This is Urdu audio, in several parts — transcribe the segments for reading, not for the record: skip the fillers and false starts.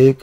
1।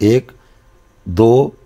1 2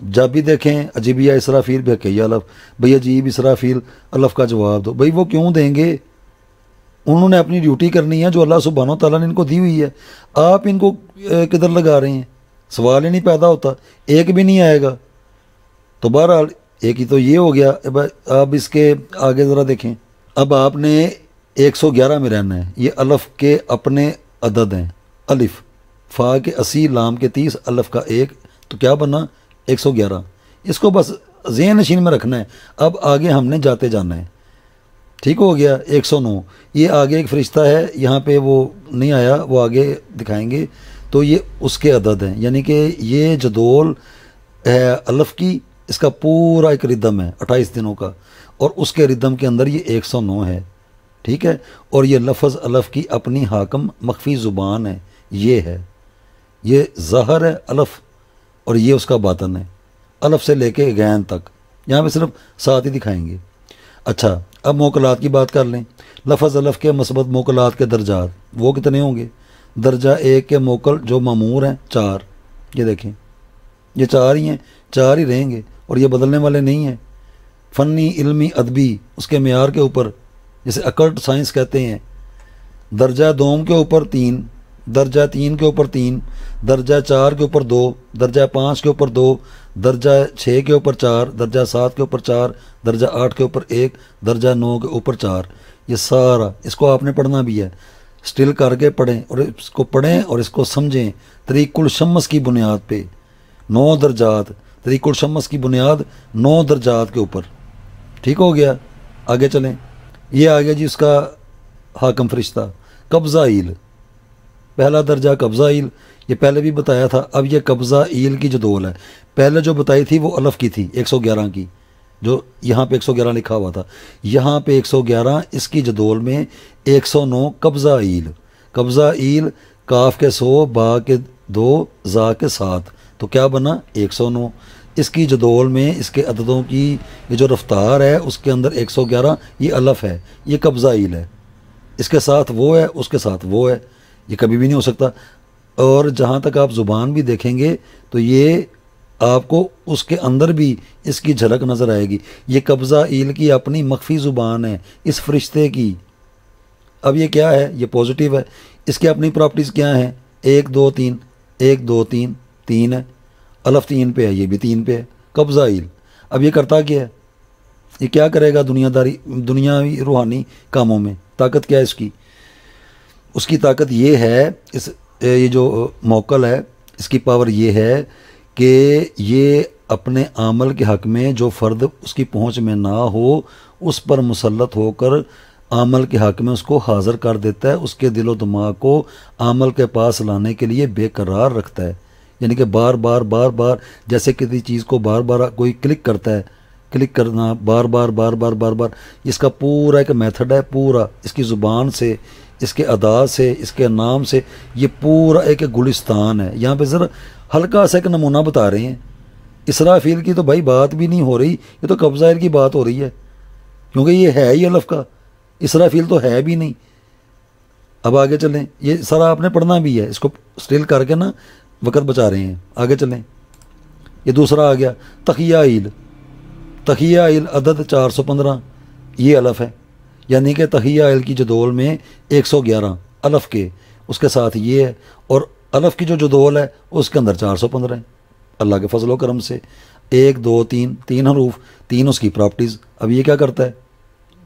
جب بھی دیکھیں عجیبیہ اسرافیل بے کیا الف، بھئی عجیب اسرافیل الف کا جواب دو. بھئی وہ کیوں دیں گے؟ انہوں نے اپنی ڈیوٹی کرنی ہے جو اللہ سبحانہ و تعالیٰ نے ان کو دی ہوئی ہے. آپ ان کو کدھر لگا رہے ہیں؟ سوال ہی نہیں پیدا ہوتا، ایک بھی نہیں آئے گا. تو بہرحال ایک ہی تو یہ ہو گیا. اب اس کے آگے ذرا دیکھیں. اب آپ نے 111 میں رہنا ہے. یہ الف کے اپنے عدد ہیں. الف فا کے 80، لام کے 30، الف کا 1، تو کیا بنا 111. اس کو بس ذہن نشین میں رکھنا ہے. اب آگے ہم نے جاتے جانا ہے. ٹھیک ہو گیا. 109 یہ آگے ایک فرشتہ ہے، یہاں پہ وہ نہیں آیا، وہ آگے دکھائیں گے. تو یہ اس کے عدد ہیں، یعنی کہ یہ جدول ہے الف کی، اس کا پورا ایک ردم ہے 28 دنوں کا، اور اس کے ردم کے اندر یہ 109 ہے. ٹھیک ہے. اور یہ لفظ الف کی اپنی حاکم مخفی زبان ہے. یہ ہے، یہ ظاہر ہے الف، اور یہ اس کا باطن ہے. الف سے لے کے غین تک یہاں پہ صرف 7 ہی دکھائیں گے. اچھا اب موکلات کی بات کر لیں. لفظ الف کے مثبت موکلات کے درجات وہ کتنے ہوں گے؟ درجہ 1 کے موکل جو معمور ہیں 4. یہ دیکھیں یہ 4 ہی ہیں، 4 ہی رہیں گے، اور یہ بدلنے والے نہیں ہیں. فنی، علمی، ادبی اس کے معیار کے اوپر، جسے اکلٹ سائنس کہتے ہیں. درجہ 2 کے اوپر 3، درجہ 3 کے اوپر 3، درجہ 4 کے اوپر 2، درجہ 5 کے اوپر 2، درجہ 6 کے اوپر 4، درجہ 7 کے اوپر 4، درجہ 8 کے اوپر 1، درجہ 9 کے اوپر 4. یہ سارا اس کو آپ نے پڑھنا بھی ہے. سٹل کر کے پڑھیں، اور اس کو پڑھیں اور اس کو سمجھیں. طریق الشمس کی بنیاد پہ 9 درجات، طریق الشمس کی بنیاد 9 درجات کے اوپر. ٹھیک ہو گیا. آگے چلیں. یہ آ گیا جی اس کا حاکم فرشتہ قبضہ ایل. پہلا درجہ قبضہ ایل، یہ پہلے بھی بتایا تھا. اب یہ قبضہ ایل کی جدول ہے. پہلے جو بتائی تھی وہ الف کی تھی 111 کی، جو یہاں پہ 111 لکھا ہوا تھا. یہاں پہ 111، اس کی جدول میں 109 قبضہ ایل. قبضہ ایل کاف کے 100، با کے 2، زا کے 7، تو کیا بنا 109. اس کی جدول میں اس کے عددوں کی یہ جو رفتار ہے اس کے اندر 111 یہ الف ہے، یہ قبضہ ایل ہے. اس کے ساتھ وہ ہے، اس کے ساتھ وہ ہے، یہ کبھی بھی نہیں ہو سکتا. اور جہاں تک آپ زبان بھی دیکھیں گے تو یہ آپ کو اس کے اندر بھی اس کی جھلک نظر آئے گی. یہ قبضہ ایل کی اپنی مخفی زبان ہے اس فرشتے کی. اب یہ کیا ہے؟ یہ پوزیٹیو ہے. اس کی اپنی پراپرٹیز کیا ہیں؟ 1 2 3، 1 2 3، 3 ہے. الف 3 پہ ہے، یہ بھی 3 پہ ہے. قبضہ ایل. اب یہ کرتا کیا ہے؟ یہ کیا کرے گا دنیاوی روحانی کاموں میں؟ طاقت کیا ہے اس کی؟ اس کی طاقت یہ ہے، یہ جو موکل ہے اس کی پاور یہ ہے کہ یہ اپنے عمل کے حق میں جو فرد اس کی پہنچ میں نہ ہو اس پر مسلط ہو کر عمل کے حق میں اس کو حاضر کر دیتا ہے. اس کے دل و دماغ کو عمل کے پاس لانے کے لیے بے قرار رکھتا ہے. یعنی کہ بار بار بار بار، جیسے کسی چیز کو بار بار کوئی کلک کرتا ہے، کلک کرنا بار بار بار بار بار بار، اس کا پورا ایک میتھڈ ہے. پورا اس کی زبان سے، اس کے ادا سے، اس کے نام سے، یہ پورا ایک گلستان ہے. یہاں پہ ذرا ہلکا سا ایک نمونہ بتا رہے ہیں. اسرافیل کی تو بھائی بات بھی نہیں ہو رہی، یہ تو قبضہ ایل کی بات ہو رہی ہے، کیونکہ یہ ہے ہی الف کا. اسرافیل تو ہے بھی نہیں. اب آگے چلیں. یہ سارا آپ نے پڑھنا بھی ہے، اس کو سٹل کر کے نا وقت بچا رہے ہیں. آگے چلیں. یہ دوسرا آ گیا تقیہ ایل. تقیہ ایل عدد 415، یہ الف ہے. یعنی کہ تقیہ ایل کی جدول میں 111 الف کے، اس کے ساتھ یہ ہے، اور الف کی جو جدول ہے اس کے اندر 415 ہیں. اللہ کے فضل و کرم سے 1 2 3، 3 حروف، 3 اس کی پراپرٹیز. اب یہ کیا کرتا ہے؟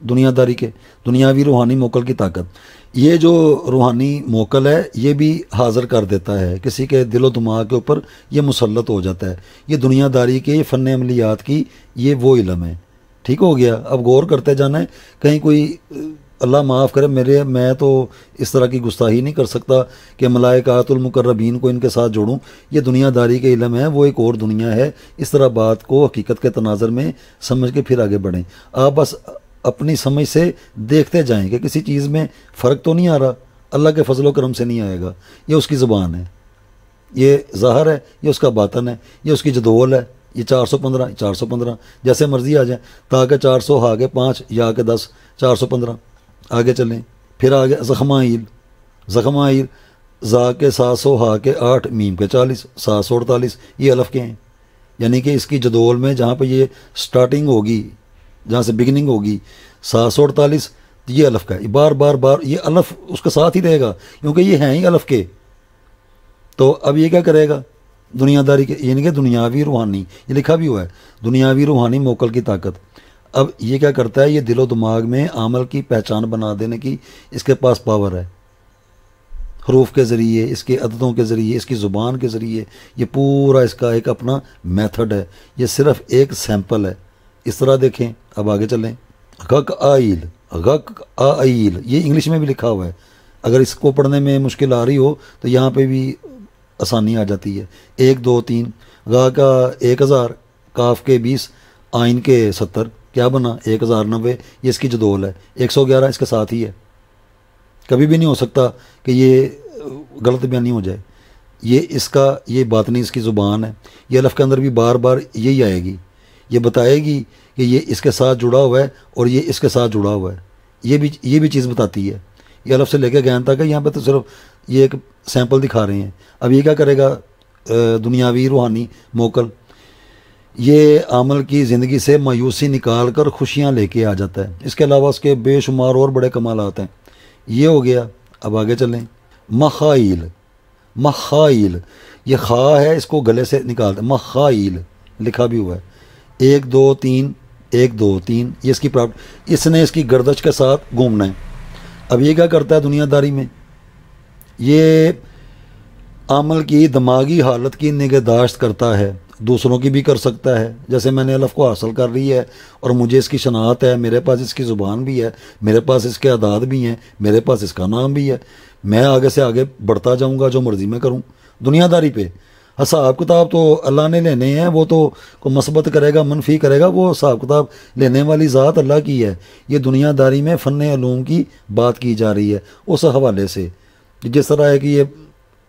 دنیا داری کے دنیاوی روحانی موکل کی طاقت. یہ جو روحانی موکل ہے یہ بھی حاضر کر دیتا ہے کسی کے دل و دماغ کے اوپر، یہ مسلط ہو جاتا ہے. یہ دنیا داری کے، یہ فن عملیات کی، یہ وہ علم ہے. ٹھیک ہو گیا. اب غور کرتے جانا ہے. کہیں کوئی اللہ معاف کرے میں تو اس طرح کی گستاخی نہیں کر سکتا کہ ملائکات المقربین کو ان کے ساتھ جوڑوں. یہ دنیا داری کے علم ہے، وہ ایک اور دنیا ہے. اس طرح بات کو حقیقت کے تناظر میں سمجھ کے پھر آگے بڑھیں. آپ بس اپنی سمجھ سے دیکھتے جائیں کہ کسی چیز میں فرق تو نہیں آ رہا. اللہ کے فضل و کرم سے نہیں آئے گا. یہ اس کی زبان ہے، یہ ظاہر ہے، یہ اس کا باطن ہے، یہ اس کی جدول ہے. یہ 415 415 جیسے مرضی آ جائیں، تاکہ 400 آگے 5 یا آگے 10، 415. آگے چلیں. پھر آگے زخمائیل. زخمائیل ذا کے 700، ہا کے 8، میم کے 40، 748، یہ الف کے ہیں. یعنی کہ اس کی جدول میں جہاں پہ یہ سٹارٹنگ ہوگی، جہاں سے بگننگ ہوگی 748، یہ الف کا ہے، بار بار بار یہ الف اس کے ساتھ ہی رہے گا کیونکہ یہ ہیں ہی الف کے. تو اب یہ کیا کرے گا دنیا داری کے، یعنی کہ دنیاوی روحانی، یہ لکھا بھی ہوا ہے دنیاوی روحانی موکل کی طاقت. اب یہ کیا کرتا ہے، یہ دل و دماغ میں عمل کی پہچان بنا دینے کی اس کے پاس پاور ہے، حروف کے ذریعے، اس کے عددوں کے ذریعے، اس کی زبان کے ذریعے. یہ پورا اس کا ایک اپنا میتھڈ ہے. یہ صرف ایک سیمپل ہے. اس طرح دیکھیں، اب آگے چلیں. غق آئل، غق آئل، یہ انگلش میں بھی لکھا ہوا ہے. اگر اس کو پڑھنے میں مشکل آ رہی ہو تو یہاں پہ بھی آسانی آ جاتی ہے. 1 2 3، غا کا 1000، کاف کے 20، آئین کے 70، کیا بنا 1090. یہ اس کی جدول ہے. 111 اس کے ساتھ ہی ہے. کبھی بھی نہیں ہو سکتا کہ یہ غلط بیانی ہو جائے. یہ اس کا یہ باطنی اس کی زبان ہے. یہ الف کے اندر بھی بار بار یہی آئے گی. یہ بتائے گی کہ یہ اس کے ساتھ جڑا ہوا ہے اور یہ اس کے ساتھ جڑا ہوا ہے. یہ بھی چیز بتاتی ہے. یہ الف سے لے کے گین تک ہے. یہاں پہ تو صرف یہ ایک سیمپل دکھا رہے ہیں. اب یہ کیا کرے گا دنیاوی روحانی موکل، یہ عمل کی زندگی سے مایوسی نکال کر خوشیاں لے کے آ جاتا ہے. اس کے علاوہ اس کے بے شمار اور بڑے کمالات ہیں. یہ ہو گیا. اب آگے چلیں. مخائل، مخائل، یہ خا ہے، اس کو گلے سے نکالتے ہیں. مخائل لکھا بھی ہوا ہے. 1 2 3، 1 2 3، یہ اس کی پراپرٹی. اس نے اس کی گردش کے ساتھ گھومنا ہے. اب یہ کیا کرتا ہے دنیا داری میں، یہ عمل کی دماغی حالت کی نگہداشت کرتا ہے. دوسروں کی بھی کر سکتا ہے. جیسے میں نے الف کو حاصل کر لی ہے اور مجھے اس کی شناخت ہے، میرے پاس اس کی زبان بھی ہے، میرے پاس اس کے اعداد بھی ہیں، میرے پاس اس کا نام بھی ہے. میں آگے سے آگے بڑھتا جاؤں گا جو مرضی میں کروں. دنیا داری پہ حساب کتاب تو اللہ نے لینے ہیں. وہ تو کوئی مثبت کرے گا منفی کرے گا، وہ حساب کتاب لینے والی ذات اللہ کی ہے. یہ دنیا داری میں فن علوم کی بات کی جا رہی ہے اس حوالے سے. جس طرح ہے کہ یہ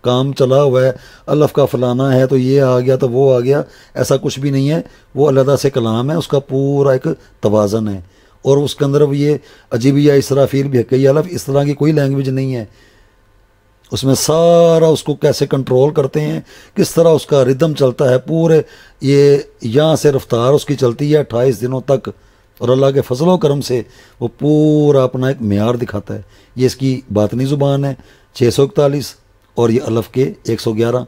کام چلا ہوا ہے، الف کا فلانا ہے تو یہ آ گیا تو وہ آ گیا، ایسا کچھ بھی نہیں ہے. وہ علیحدہ سے کلام ہے، اس کا پورا ایک توازن ہے. اور اس کے اندر یہ عجیبیہ اسرافیل بھی ہے کہ یہ الف اس طرح کی کوئی لینگویج نہیں ہے. اس میں سارا اس کو کیسے کنٹرول کرتے ہیں، کس طرح اس کا ردم چلتا ہے پورے. یہ یہاں سے رفتار اس کی چلتی ہے 28 دنوں تک، اور اللہ کے فضل و کرم سے وہ پورا اپنا ایک معیار دکھاتا ہے. یہ اس کی باطنی زبان ہے 641، اور یہ الف کے 111.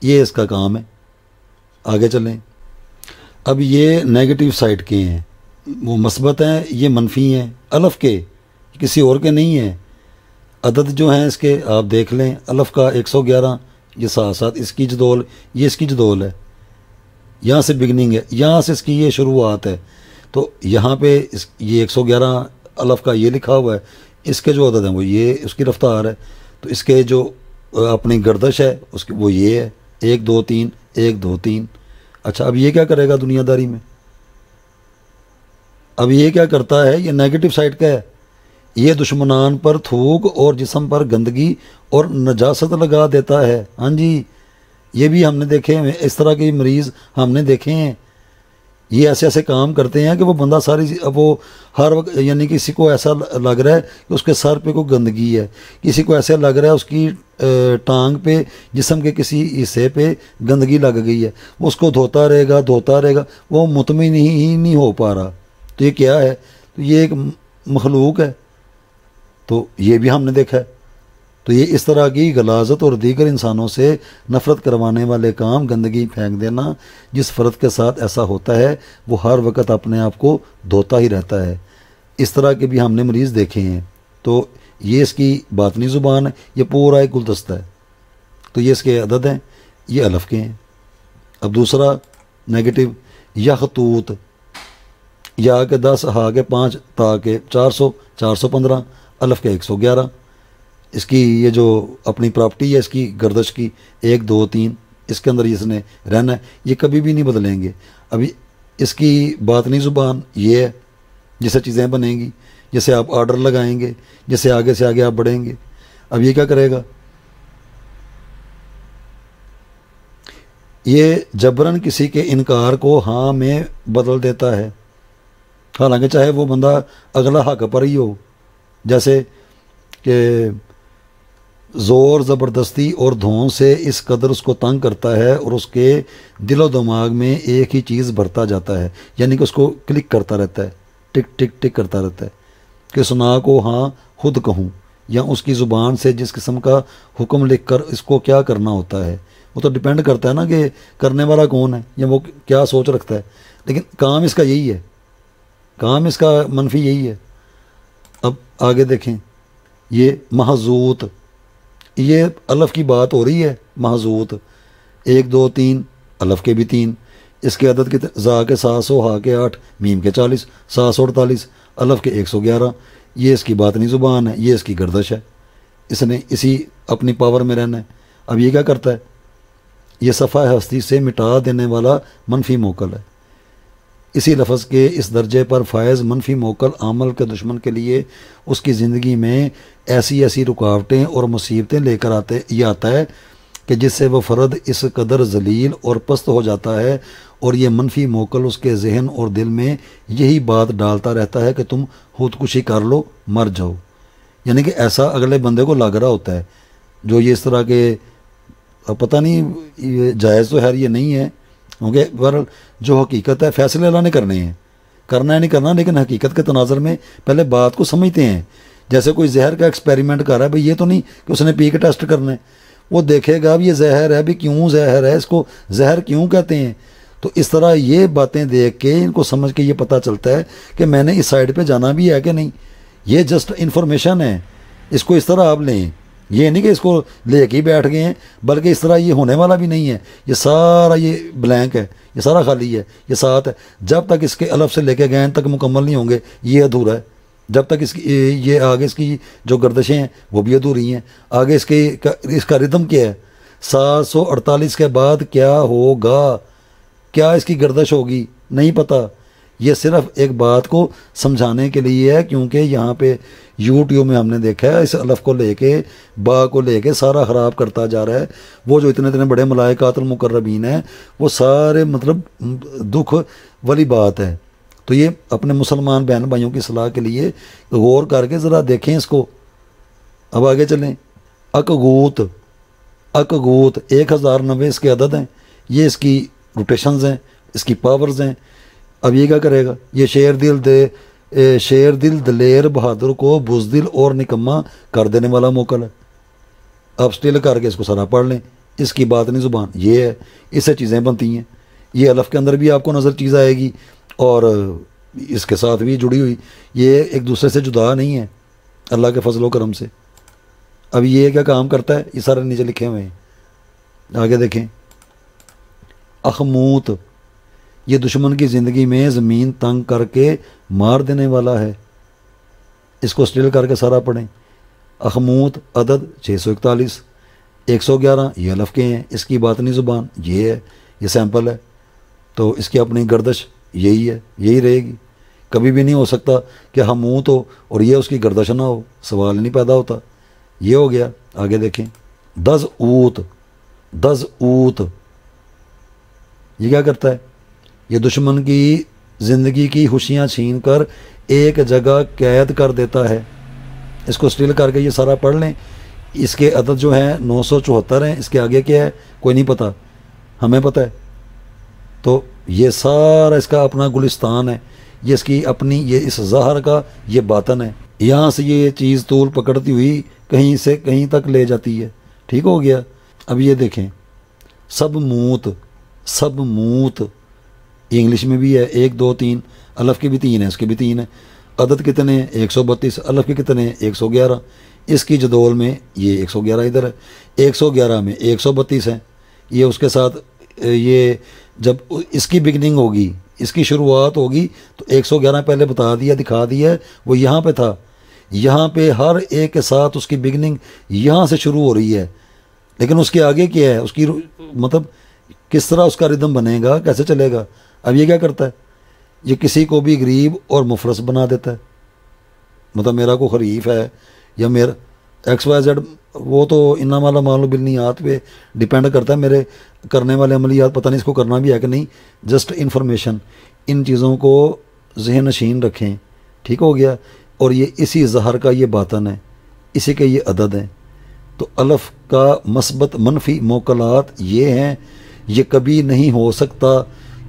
یہ اس کا کام ہے. آگے چلیں. اب یہ نیگیٹو سائڈ کے ہیں، وہ مثبت ہیں، یہ منفی ہیں. الف کے کسی اور کے نہیں ہیں. عدد جو ہیں اس کے آپ دیکھ لیں. الف کا 111، یہ ساتھ ساتھ اس کی جدول، یہ اس کی جدول ہے. یہاں سے بگننگ ہے، یہاں سے اس کی یہ شروعات ہے. تو یہاں پہ یہ 111 الف کا یہ لکھا ہوا ہے. اس کے جو عدد ہیں وہ یہ اس کی رفتار ہے. تو اس کے جو اپنی گردش ہے اس کی وہ یہ ہے 1 2 3، 1 2 3. اچھا اب یہ کیا کرے گا دنیا داری میں؟ اب یہ کیا کرتا ہے، یہ نیگیٹو سائڈ کا ہے. یہ دشمنان پر تھوک اور جسم پر گندگی اور نجاست لگا دیتا ہے. ہاں جی، یہ بھی ہم نے دیکھے ہیں، اس طرح کے مریض ہم نے دیکھے ہیں. یہ ایسے ایسے کام کرتے ہیں کہ وہ بندہ ساری وہ ہر وقت، یعنی کسی کو ایسا لگ رہا ہے کہ اس کے سر پہ کوئی گندگی ہے، کسی کو ایسے لگ رہا ہے اس کی ٹانگ پہ، جسم کے کسی حصے پہ گندگی لگ گئی ہے. وہ اس کو دھوتا رہے گا، وہ مطمئن ہی نہیں ہو پا رہا. تو یہ کیا ہے؟ تو یہ ایک مخلوق ہے. تو یہ بھی ہم نے دیکھا ہے. تو یہ اس طرح کی غلاظت اور دیگر انسانوں سے نفرت کروانے والے کام، گندگی پھینک دینا، جس فرد کے ساتھ ایسا ہوتا ہے وہ ہر وقت اپنے آپ کو دھوتا ہی رہتا ہے. اس طرح کے بھی ہم نے مریض دیکھے ہیں. تو یہ اس کی باطنی زبان ہے. یہ پورا ایک گلدستہ ہے. تو یہ اس کے عدد ہیں، یہ الف کے ہیں. اب دوسرا نیگیٹو، یخطوط، یا کے 10، ہا کے 5، تا کے 400، 415، الف کے 111. اس کی یہ جو اپنی پراپرٹی ہے اس کی گردش کی 1 2 3، اس کے اندر اس نے رہنا ہے. یہ کبھی بھی نہیں بدلیں گے. ابھی اس کی باطنی زبان یہ ہے جسے چیزیں بنیں گی، جیسے آپ آرڈر لگائیں گے، جیسے آگے سے آگے آپ بڑھیں گے. اب یہ کیا کرے گا؟ یہ جبراً کسی کے انکار کو ہاں میں بدل دیتا ہے، حالانکہ چاہے وہ بندہ اگلا حق پر ہی ہو. جیسے کہ زور زبردستی اور دھون سے اس قدر اس کو تنگ کرتا ہے اور اس کے دل و دماغ میں ایک ہی چیز بھرتا جاتا ہے، یعنی کہ اس کو کلک کرتا رہتا ہے، ٹک ٹک ٹک کرتا رہتا ہے کہ سنا کو ہاں خود کہوں، یا اس کی زبان سے جس قسم کا حکم لکھ کر اس کو کیا کرنا ہوتا ہے۔ وہ تو ڈیپینڈ کرتا ہے نا کہ کرنے والا کون ہے یا وہ کیا سوچ رکھتا ہے، لیکن کام اس کا یہی ہے، کام اس کا منفی یہی ہے۔ اب آگے دیکھیں، یہ محظوظ، یہ الف کی بات ہو رہی ہے، محظوظ 1 2 3 الف کے بھی 3، اس کے عدد کے زا کے 700، ہا کے 8، میم کے 40، 748، الف کے 111۔ یہ اس کی بات نہیں زبان ہے، یہ اس کی گردش ہے، اس نے اسی اپنی پاور میں رہنا ہے۔ اب یہ کیا کرتا ہے، یہ صفحہ ہستی سے مٹا دینے والا منفی موکل ہے۔ اسی لفظ کے اس درجے پر فائز منفی موکل عمل کے دشمن کے لیے اس کی زندگی میں ایسی رکاوٹیں اور مصیبتیں لے کر آتا ہے کہ جس سے وہ فرد اس قدر ذلیل اور پست ہو جاتا ہے، اور یہ منفی موکل اس کے ذہن اور دل میں یہی بات ڈالتا رہتا ہے کہ تم خودکشی کر لو، مر جاؤ، یعنی کہ ایسا اگلے بندے کو لگ رہا ہوتا ہے جو یہ اس طرح کے، پتہ نہیں یہ جائز تو یہ نہیں ہے، کیونکہ بہرحال جو حقیقت ہے فیصلے اللہ نے کرنے ہیں، کرنا ہے نہیں کرنا، لیکن حقیقت کے تناظر میں پہلے بات کو سمجھتے ہیں۔ جیسے کوئی زہر کا ایکسپیریمنٹ کر رہا ہے، بھئی یہ تو نہیں کہ اس نے پی کے ٹیسٹ کرنا ہے، وہ دیکھے گا بھی یہ زہر ہے، بھی کیوں زہر ہے، اس کو زہر کیوں کہتے ہیں۔ تو اس طرح یہ باتیں دیکھ کے ان کو سمجھ کے یہ پتہ چلتا ہے کہ میں نے اس سائڈ پہ جانا بھی ہے کہ نہیں۔ یہ جسٹ انفارمیشن ہے، اس کو اس طرح آپ لیں، یہ نہیں کہ اس کو لے کے ہی بیٹھ گئے ہیں، بلکہ اس طرح یہ ہونے والا بھی نہیں ہے، یہ سارا یہ بلینک ہے، یہ سارا خالی ہے، یہ ساتھ ہے۔ جب تک اس کے الف سے لے کے گین تک مکمل نہیں ہوں گے یہ ادھورا ہے، جب تک اس کی یہ آگے اس کی جو گردشیں ہیں وہ بھی ادھوری ہیں۔ آگے اس کا ردم کیا ہے، 748 کے بعد کیا ہوگا، کیا اس کی گردش ہوگی، نہیں پتہ۔ یہ صرف ایک بات کو سمجھانے کے لیے ہے، کیونکہ یہاں پہ یوٹیوب میں ہم نے دیکھا ہے اس الف کو لے کے با کو لے کے سارا خراب کرتا جا رہا ہے۔ وہ جو اتنے بڑے ملائکات المقربین ہیں وہ سارے مطلب دکھ والی بات ہے۔ تو یہ اپنے مسلمان بہن بھائیوں کی صلاح کے لیے غور کر کے ذرا دیکھیں اس کو۔ اب آگے چلیں، اکگوت 1090 اس کے عدد ہیں، یہ اس کی روٹیشنز ہیں، اس کی پاورز ہیں۔ اب یہ کیا کرے گا، یہ شیر دل دلیر بہادر کو بزدل اور نکما کر دینے والا موکل ہے۔ اب سٹل کر کے اس کو سارا پڑھ لیں، اس کی بات نہیں زبان، یہ ہے، اس سے چیزیں بنتی ہیں۔ یہ الف کے اندر بھی آپ کو نظر چیز آئے گی اور اس کے ساتھ بھی جڑی ہوئی، یہ ایک دوسرے سے جدا نہیں ہے اللہ کے فضل و کرم سے۔ اب یہ کیا کام کرتا ہے، یہ سارے نیچے لکھے ہوئے ہیں، آگے دیکھیں۔ اخموت، یہ دشمن کی زندگی میں زمین تنگ کر کے مار دینے والا ہے۔ اس کو سٹل کر کے سارا پڑھیں۔ اخموت عدد 641، 111 یہ الف کے ہیں، اس کی باطنی زبان یہ ہے، یہ سیمپل ہے، تو اس کی اپنی گردش یہی ہے، یہی رہے گی۔ کبھی بھی نہیں ہو سکتا کہ حموت ہو اور یہ اس کی گردش نہ ہو، سوال نہیں پیدا ہوتا۔ یہ ہو گیا، آگے دیکھیں۔ دز اوت، یہ کیا کرتا ہے، یہ دشمن کی زندگی کی خوشیاں چھین کر ایک جگہ قید کر دیتا ہے۔ اس کو سٹل کر کے یہ سارا پڑھ لیں۔ اس کے عدد جو ہیں 974 ہیں، اس کے آگے کیا ہے کوئی نہیں پتہ، ہمیں پتہ ہے۔ تو یہ سارا اس کا اپنا گلستان ہے، یہ اس کی اپنی، یہ اس ظاہر کا یہ باطن ہے۔ یہاں سے یہ چیز طول پکڑتی ہوئی کہیں سے کہیں تک لے جاتی ہے، ٹھیک ہو گیا۔ اب یہ دیکھیں، سب موت یہ انگلش میں بھی ہے، 1 2 3 الف کے بھی 3 ہیں، اس کے بھی 3 ہیں۔ عدد کتنے ہیں، 132، الف کے کتنے ہیں، 111۔ اس کی جدول میں یہ 111 ادھر ہے، 111 میں 132 ہیں۔ یہ اس کے ساتھ یہ جب اس کی بگننگ ہوگی، اس کی شروعات ہوگی تو 111 پہلے بتا دیا، دکھا دیا ہے، وہ یہاں پہ تھا۔ یہاں پہ ہر ایک کے ساتھ اس کی بگننگ یہاں سے شروع ہو رہی ہے، لیکن اس کے آگے کیا ہے، اس کی مطلب کس طرح اس کا ردم بنے گا، کیسے چلے گا۔ اب یہ کیا کرتا ہے، یہ کسی کو بھی غریب اور مفلس بنا دیتا ہے۔ مطلب میرا کوئی خریف ہے یا میرا XYZ، وہ تو انما الاعمال بالنیات پہ ڈیپینڈ کرتا ہے، میرے کرنے والے عملیات پتہ نہیں اس کو کرنا بھی ہے کہ نہیں، جسٹ انفارمیشن۔ ان چیزوں کو ذہن نشین رکھیں، ٹھیک ہو گیا۔ اور یہ اسی ظہر کا یہ باطن ہے، اسی کے یہ عدد ہیں۔ تو الف کا مثبت منفی موکلات یہ ہیں، یہ کبھی نہیں ہو سکتا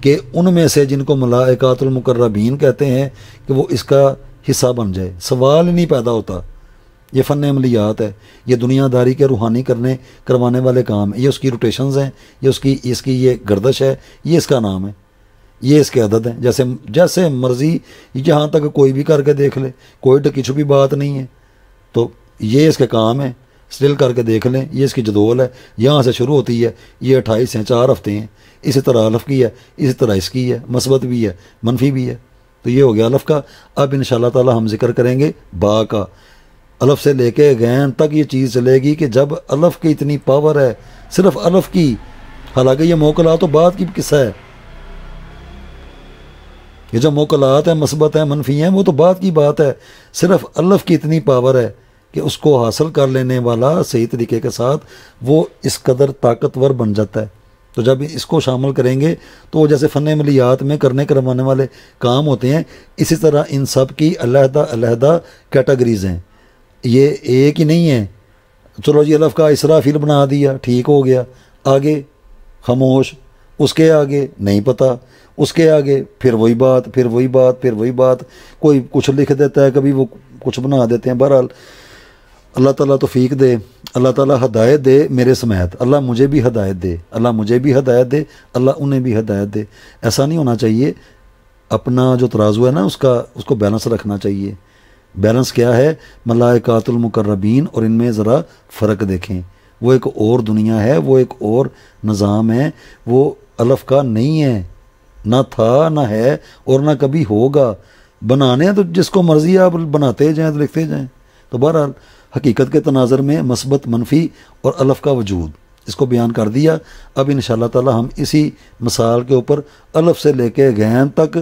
کہ ان میں سے جن کو ملائکات المقربین کہتے ہیں کہ وہ اس کا حصہ بن جائے، سوال ہی نہیں پیدا ہوتا۔ یہ فن عملیات ہے، یہ دنیا داری کے روحانی کروانے والے کام ہیں، یہ اس کی روٹیشنز ہیں، یہ اس کی یہ گردش ہے، یہ اس کا نام ہے، یہ اس کے عدد ہیں۔ جیسے مرضی جہاں تک کوئی بھی کر کے دیکھ لے، کوئی ڈکی چھپی بات نہیں ہے، تو یہ اس کے کام ہے، سٹل کر کے دیکھ لیں، یہ اس کی جدول ہے، یہاں سے شروع ہوتی ہے، یہ 28 ہیں، 4 ہفتے ہیں، اسی طرح الف کی ہے، اسی طرح اس کی ہے، مثبت بھی ہے، منفی بھی ہے۔ تو یہ ہو گیا الف کا۔ اب انشاءاللہ تعالی ہم ذکر کریں گے با کا۔ الف سے لے کے غین تک یہ چیز چلے گی کہ جب الف کی اتنی پاور ہے، صرف الف کی، حالانکہ یہ موکلات تو بعد کی قصہ ہے، یہ جو موکلات ہیں مثبت ہیں منفی ہیں وہ تو بعد کی بات ہے، صرف الف کی اتنی پاور ہے کہ اس کو حاصل کر لینے والا صحیح طریقے کے ساتھ وہ اس قدر طاقتور بن جاتا ہے۔ تو جب اس کو شامل کریں گے تو جیسے فن عملیات میں کروانے والے کام ہوتے ہیں، اسی طرح ان سب کی علیحدہ علیحدہ کیٹیگریز ہیں، یہ ایک ہی نہیں ہے۔ چلو جی الف کا اسرافیل بنا دیا، ٹھیک ہو گیا، آگے خاموش، اس کے آگے نہیں پتہ، اس کے آگے پھر وہی بات، پھر وہی بات، پھر وہی بات، کوئی کچھ لکھ دیتا ہے، کبھی وہ کچھ بنا دیتے ہیں۔ بہرحال اللہ تعالیٰ توفیق دے، اللہ تعالیٰ ہدایت دے میرے سمیت، اللہ مجھے بھی ہدایت دے، اللہ مجھے بھی ہدایت دے، اللہ انہیں بھی ہدایت دے۔ ایسا نہیں ہونا چاہیے، اپنا جو ترازو ہے نا اس کو بیلنس رکھنا چاہیے۔ بیلنس کیا ہے؟ ملائکات المقربین اور ان میں ذرا فرق دیکھیں، وہ ایک اور دنیا ہے، وہ ایک اور نظام ہے، وہ الف کا نہیں ہے، نہ تھا نہ ہے اور نہ کبھی ہوگا۔ بنانے تو جس کو مرضی آپ بناتے جائیں تو لکھتے جائیں۔ تو بہرحال حقیقت کے تناظر میں مثبت منفی اور الف کا وجود اس کو بیان کر دیا۔ اب انشاءاللہ تعالی ہم اسی مثال کے اوپر الف سے لے کے غین تک